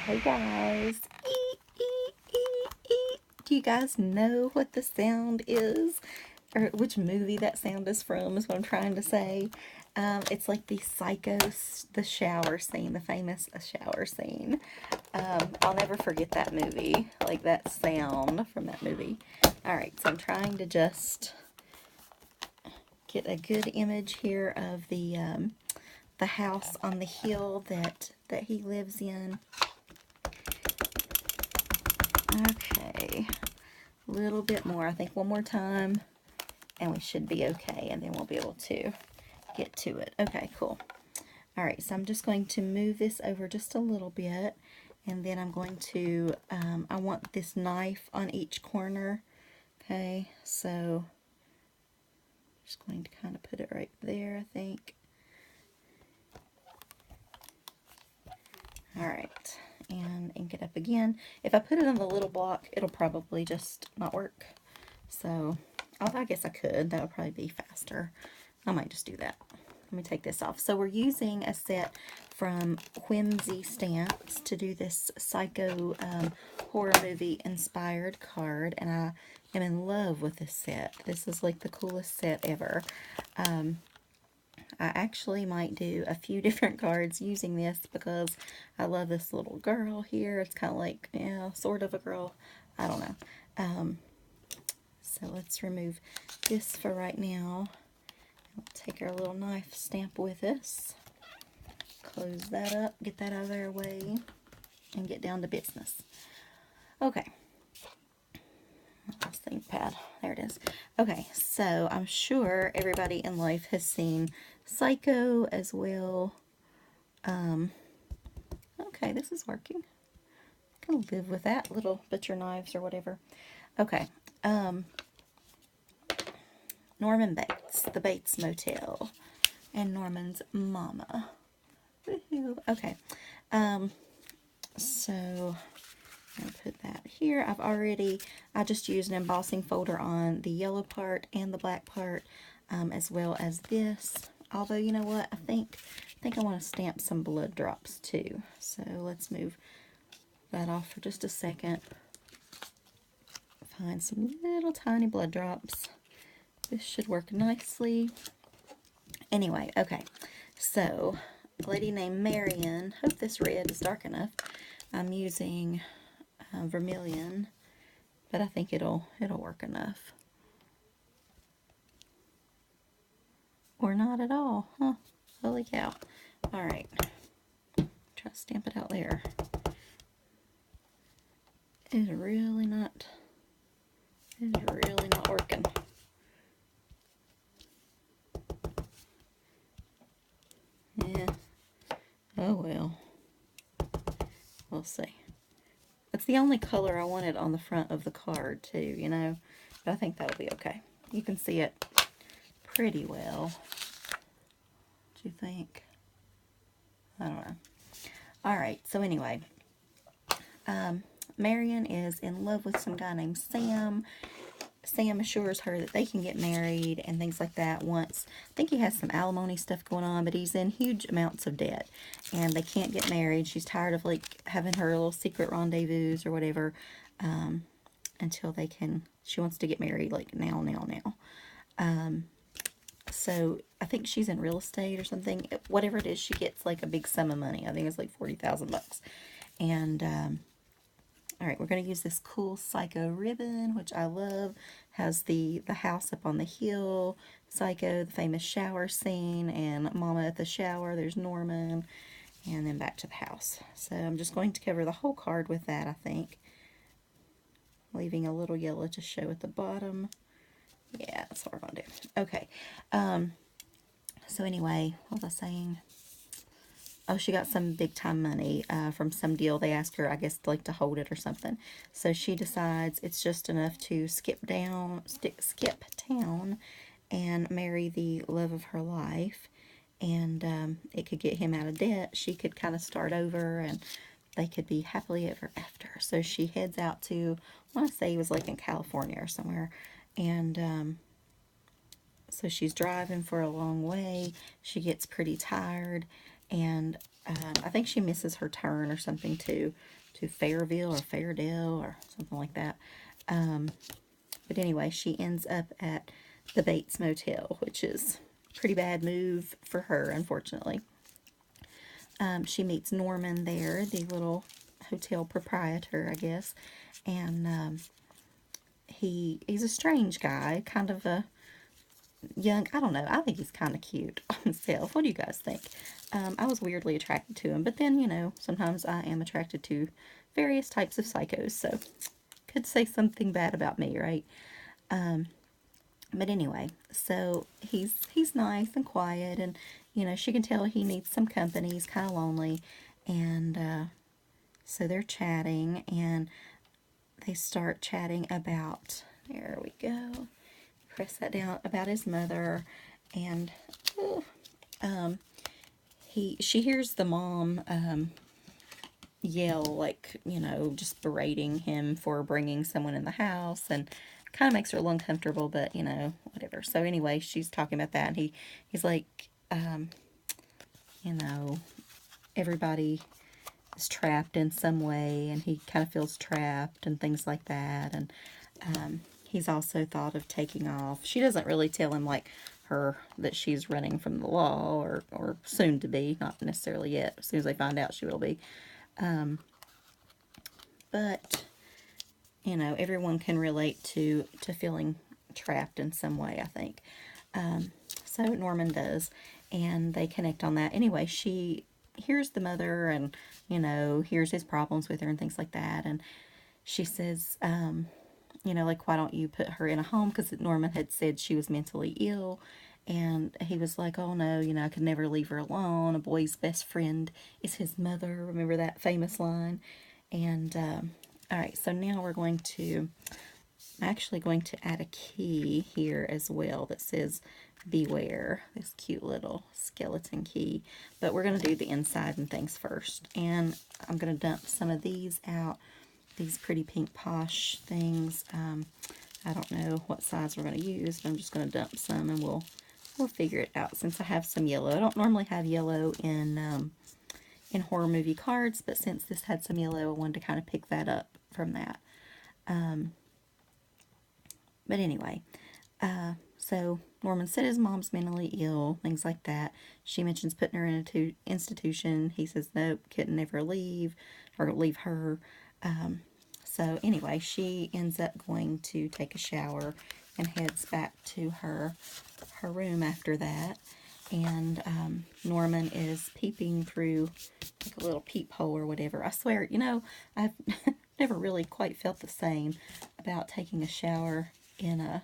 Hey guys. Do you guys know what the sound is? Or which movie that sound is from is what I'm trying to say. It's like the the shower scene, the famous shower scene. I'll never forget that movie, like that sound from that movie. Alright, so I'm trying to just get a good image here of the house on the hill that he lives in. Okay, a little bit more. I think one more time, and we should be okay, and then we'll be able to get to it. Okay, cool. All right, so I'm just going to move this over just a little bit, and then I'm going to, I want this knife on each corner. Okay, so just going to kind of put it right there, I think. All right, and ink it up again. If I put it on the little block, it'll probably just not work. So, I guess I could. That would probably be faster. I might just do that. Let me take this off. So we're using a set from Whimsy Stamps to do this Psycho horror movie inspired card, and I am in love with this set. This is like the coolest set ever. I actually might do a few different cards using this because I love this little girl here. It's kind of like, yeah, sort of a girl. I don't know. So let's remove this for right now. We'll take our little knife stamp with us. Close that up, get that out of their way, and get down to business. Okay. This thing pad. There it is. Okay, so I'm sure everybody in life has seen Psycho as well. Okay, this is working. I can live with that, little butcher knives or whatever. Okay, Norman Bates, the Bates Motel, and Norman's mama. Woohoo. Okay, so I'll put that here. I just used an embossing folder on the yellow part and the black part, as well as this. Although, you know what, I think I want to stamp some blood drops too. So let's move that off for just a second. Find some little tiny blood drops. This should work nicely. Anyway, okay. So, a lady named Marion. Hope this red is dark enough. I'm using vermilion, but I think it'll work enough. Or not at all, huh? Holy cow. Alright. Try to stamp it out there. It's really not working. Yeah. Oh well. We'll see. It's the only color I wanted on the front of the card too, you know. But I think that'll be okay. You can see it pretty well. What do you think? I don't know. Alright, so anyway. Marion is in love with some guy named Sam. Sam assures her that they can get married and things like that once. I think he has some alimony stuff going on, but he's in huge amounts of debt. And they can't get married. She's tired of like having her little secret rendezvous or whatever until they can. She wants to get married like now. So I think she's in real estate or something. Whatever it is, she gets like a big sum of money. I think it's like 40,000 bucks. And all right, we're going to use this cool Psycho ribbon, which I love. Has the house up on the hill, Psycho, the famous shower scene, and Mama at the shower. There's Norman, and then back to the house. So I'm just going to cover the whole card with that, I think. Leaving a little yellow to show at the bottom. Yeah, that's what we're going to do. Okay. So anyway, what was I saying? Oh, she got some big time money from some deal. They asked her, I guess, like to hold it or something. So she decides it's just enough to skip town and marry the love of her life. And it could get him out of debt. She could kind of start over and they could be happily ever after. So she heads out to, I want to say it was like in California or somewhere. And so she's driving for a long way. She gets pretty tired. And I think she misses her turn or something to Fairville or Fairdale or something like that. But anyway, she ends up at the Bates Motel, which is a pretty bad move for her, unfortunately. She meets Norman there, the little hotel proprietor, I guess, and he's a strange guy, kind of a young, I don't know, I think he's kind of cute on himself. What do you guys think? I was weirdly attracted to him, but then, you know, sometimes I am attracted to various types of psychos, so could say something bad about me, right? But anyway, so he's nice and quiet, and, you know, she can tell he needs some company, he's kind of lonely, and so they're chatting, and they start chatting about, there we go, press that down, about his mother, and she hears the mom yell, like, you know, just berating him for bringing someone in the house, and kind of makes her a little uncomfortable, but, you know, whatever. So anyway, she's talking about that, and he's like, you know, everybody is trapped in some way, and he kind of feels trapped and things like that, and he's also thought of taking off. She doesn't really tell him, like, her, that she's running from the law, or soon to be, not necessarily yet. As soon as they find out, she will be. But, you know, everyone can relate to feeling trapped in some way, I think. So Norman does, and they connect on that. Anyway, she hears the mother and, you know, hears his problems with her and things like that, and she says, you know, like, why don't you put her in a home? Because Norman had said she was mentally ill, and he was like, oh no, you know, I could never leave her alone. A boy's best friend is his mother. Remember that famous line? And, all right, so now I'm actually going to add a key here as well that says beware, this cute little skeleton key. But we're going to do the inside and things first. And I'm going to dump some of these out, these pretty pink posh things. I don't know what size we're going to use, but I'm just going to dump some, and we'll figure it out since I have some yellow. I don't normally have yellow in horror movie cards, but since this had some yellow, I wanted to kind of pick that up from that. But anyway, so Norman said his mom's mentally ill, things like that. She mentions putting her in an institution. He says nope, couldn't never leave her. So anyway, she ends up going to take a shower and heads back to her room after that. And Norman is peeping through like a little peephole or whatever. I swear, you know, I've never really quite felt the same about taking a shower in a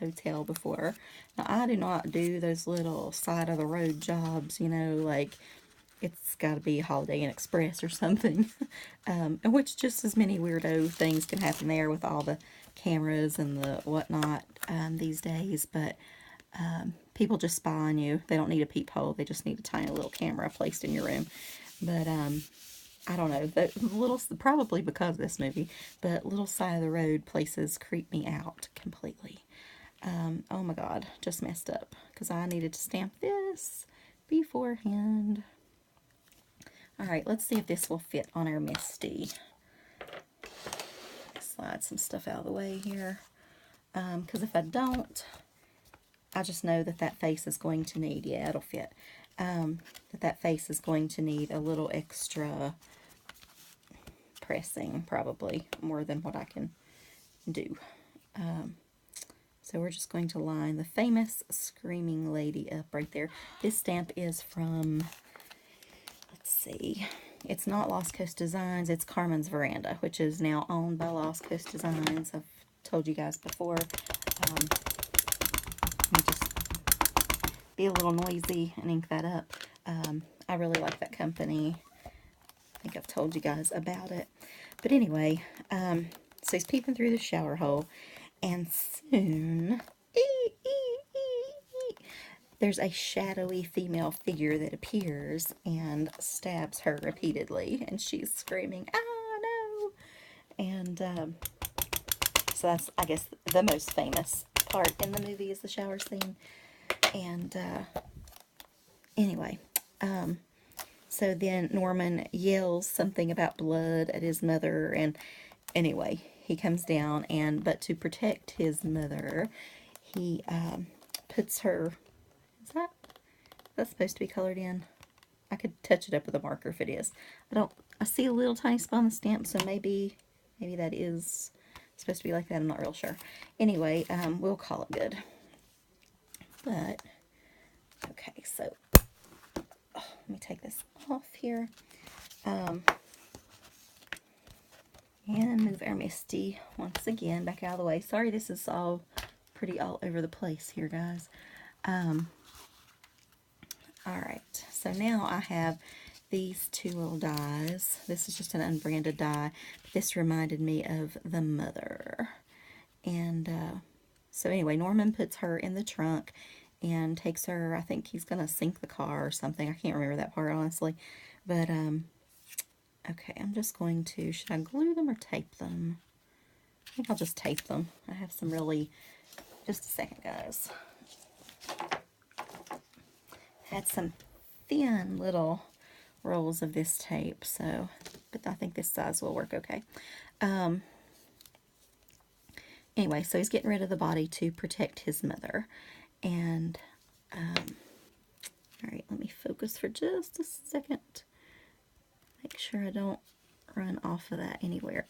hotel before. Now, I do not do those little side of the road jobs, you know, like it's got to be Holiday Inn Express or something, in which just as many weirdo things can happen there with all the cameras and the whatnot these days, but people just spy on you. They don't need a peephole. They just need a tiny little camera placed in your room. But I don't know. The little, probably because of this movie, but little side of the road places creep me out completely. Oh my God, just messed up because I needed to stamp this beforehand. All right, let's see if this will fit on our Misty. Slide some stuff out of the way here, because if I don't, I just know that face is going to need, yeah, it'll fit, that face is going to need a little extra pressing, probably more than what I can do. So we're just going to line the famous Screaming Lady up right there. This stamp is from, let's see, it's not Lost Coast Designs, it's Carmen's Veranda, which is now owned by Lost Coast Designs. I've told you guys before. Let me just be a little noisy and ink that up. I really like that company. I think I've told you guys about it. But anyway, so he's peeping through the shower hole, and soon there's a shadowy female figure that appears and stabs her repeatedly, and she's screaming, "Ah, no!" And so that's, I guess, the most famous part in the movie is the shower scene. And anyway, So then Norman yells something about blood at his mother, and anyway, he comes down, and but to protect his mother, he puts her. Is that supposed to be colored in? I could touch it up with a marker if it is. I don't. I see a little tiny spot on the stamp, so maybe that is supposed to be like that. I'm not real sure. Anyway, we'll call it good. But okay, so let me take this off here. And move our Misty once again back out of the way. Sorry, this is all pretty all over the place here, guys. Alright, so now I have these two little dies. This is just an unbranded die. This reminded me of the mother. And so anyway, Norman puts her in the trunk and takes her. I think he's going to sink the car or something. I can't remember that part, honestly. But, okay, I'm just going to, should I glue them or tape them? I think I'll just tape them. I have some really, just a second, guys. Had some thin little rolls of this tape, so, but I think this size will work okay. Anyway, so he's getting rid of the body to protect his mother. And, alright, let me focus for just a second. Make sure I don't run off of that anywhere.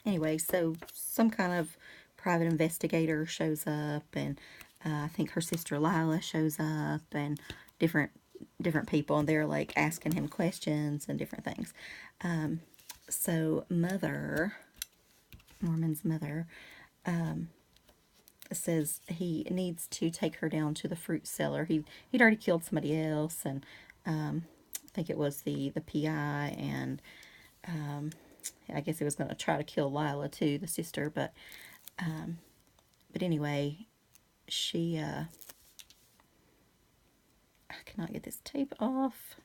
Anyway, so some kind of private investigator shows up, and I think her sister Lila shows up, and different people, and they're like asking him questions and different things. So Norman's mother, says he needs to take her down to the fruit cellar. He'd already killed somebody else, and I think it was the PI, and I guess he was going to try to kill Lila too, the sister, but anyway, she, I cannot get this tape off,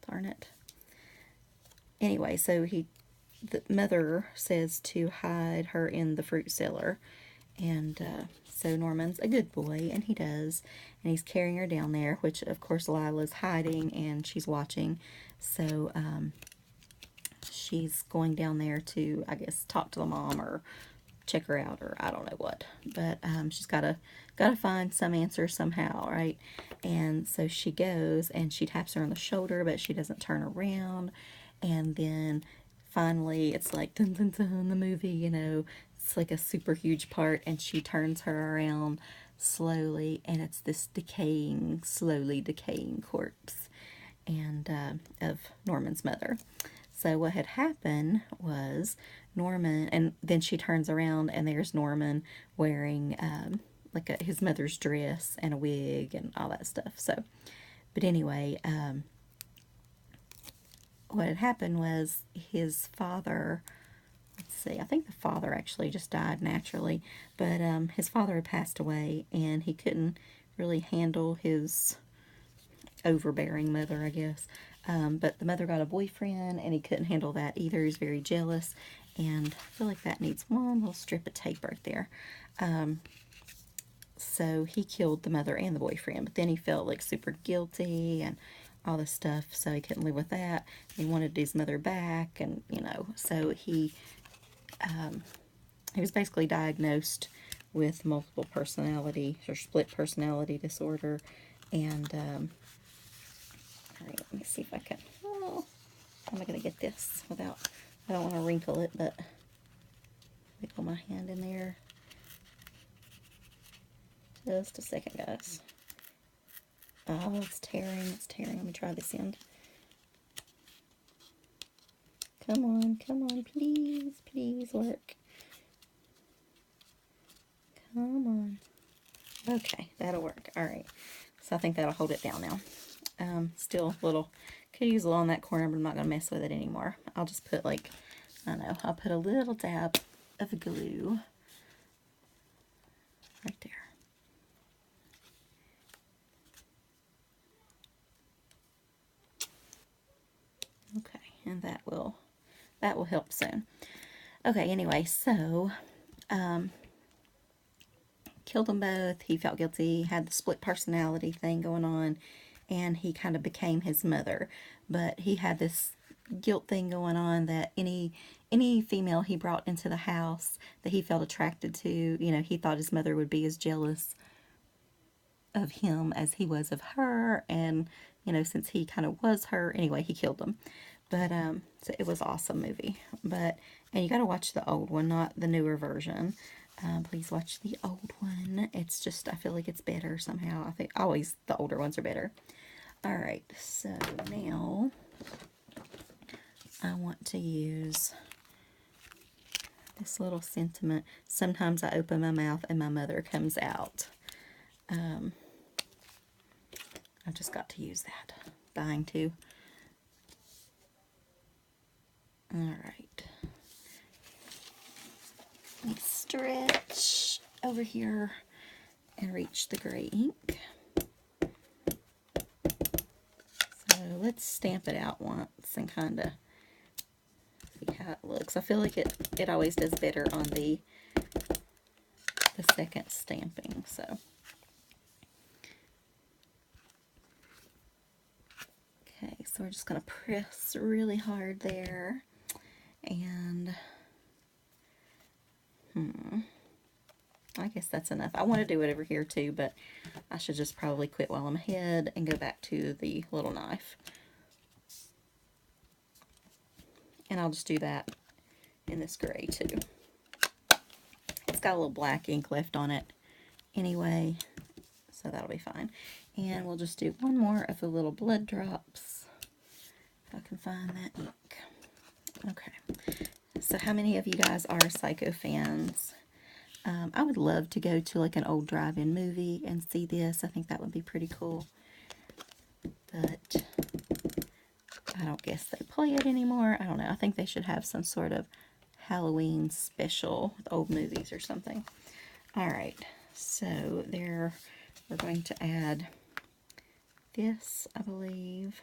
darn it. Anyway, so the mother says to hide her in the fruit cellar, and so Norman's a good boy, and he does, and he's carrying her down there, which of course Lila's hiding, and she's watching, so she's going down there to, I guess, talk to the mom or check her out, or I don't know what, but she's gotta find some answer somehow, right? And so she goes, and she taps her on the shoulder, but she doesn't turn around, and then finally it's like dun dun dun, the movie, you know, it's like a super huge part, and she turns her around slowly, and it's this slowly decaying corpse, and of Norman's mother. So what had happened was Norman, and then she turns around, and there's Norman wearing like his mother's dress and a wig and all that stuff. So, but anyway, what had happened was his father, let's see, I think the father actually just died naturally, but his father had passed away, and he couldn't really handle his overbearing mother, I guess. But the mother got a boyfriend, and he couldn't handle that either. He's very jealous, and I feel like that needs one little strip of tape right there. So he killed the mother and the boyfriend, but then he felt like super guilty and all this stuff, so he couldn't live with that. He wanted his mother back, and you know, so he was basically diagnosed with multiple personality or split personality disorder, and all right, let me see if I can, oh, how am I going to get this without, I don't want to wrinkle it, but let me put my hand in there. Just a second, guys. Oh, it's tearing, it's tearing. Let me try this end. Come on, please, please work. Come on. Okay, that'll work. All right. So I think that'll hold it down now. Still a little, could use a little on that corner, but I'm not going to mess with it anymore. I'll just put like, I don't know, I'll put a little dab of glue right there. Okay, and that will help soon. Okay, anyway, so killed them both. He felt guilty, had the split personality thing going on, and he kind of became his mother. But he had this guilt thing going on that any female he brought into the house that he felt attracted to, you know, he thought his mother would be as jealous of him as he was of her. And, you know, since he kind of was her, anyway, he killed them. But so it was an awesome movie. But and you got to watch the old one, not the newer version. Please watch the old one. It's just, I feel like it's better somehow. I think always the older ones are better. All right, so now I want to use this little sentiment. Sometimes I open my mouth and my mother comes out. I just got to use that. Dying to. All right. Let me stretch over here and reach the gray ink. So let's stamp it out once and kind of see how it looks. I feel like it always does better on the second stamping. So okay, so we're just going to press really hard there. And I guess that's enough. I want to do it over here too, but I should just probably quit while I'm ahead and go back to the little knife. And I'll just do that in this gray too. It's got a little black ink left on it anyway, so that'll be fine. And we'll just do one more of the little blood drops, if I can find that ink. Okay, so how many of you guys are Psycho fans? I would love to go to like an old drive-in movie and see this. I think that would be pretty cool. But I don't guess they play it anymore. I don't know. I think they should have some sort of Halloween special with old movies or something. All right, so there we're going to add this, I believe.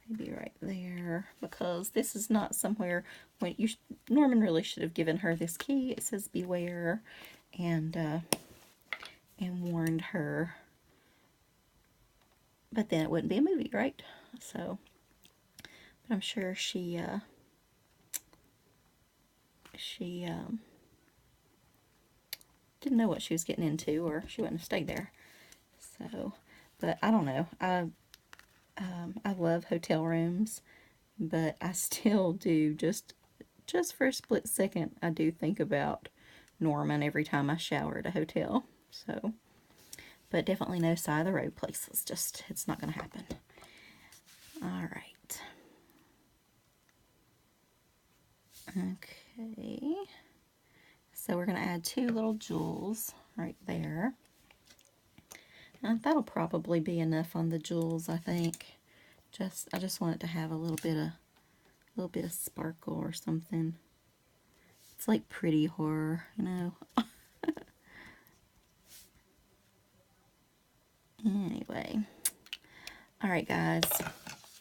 Maybe right there, because this is not somewhere when Norman really should have given her this key. It says beware, and warned her, but then it wouldn't be a movie, right? So, but I'm sure she didn't know what she was getting into, or she wouldn't have stayed there. So, but I don't know. I love hotel rooms, but I still do, just for a split second, I do think about Norman every time I shower at a hotel. So, but definitely no side of the road places. Just, it's not going to happen. All right. Okay. So we're going to add 2 little jewels right there. And that'll probably be enough on the jewels, I think. I just want it to have a little bit of sparkle or something. It's like pretty horror, you know. Anyway. All right, guys.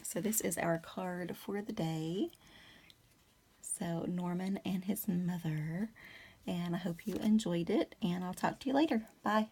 So this is our card for the day. So Norman and his mother. And I hope you enjoyed it, and I'll talk to you later. Bye.